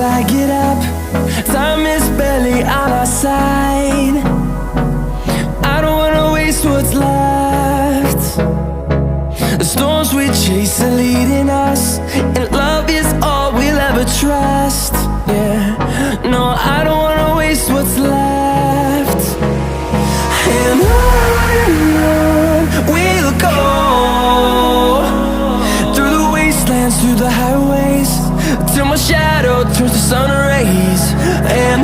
till I get up. Time is barely on our side. I don't wanna waste what's left. The storms we chase are leading us, and love is all we'll ever trust. Yeah, no, I don't wanna waste what's left. And on we'll go, through the wastelands, through the highways, till my shadow turns to sun rays. And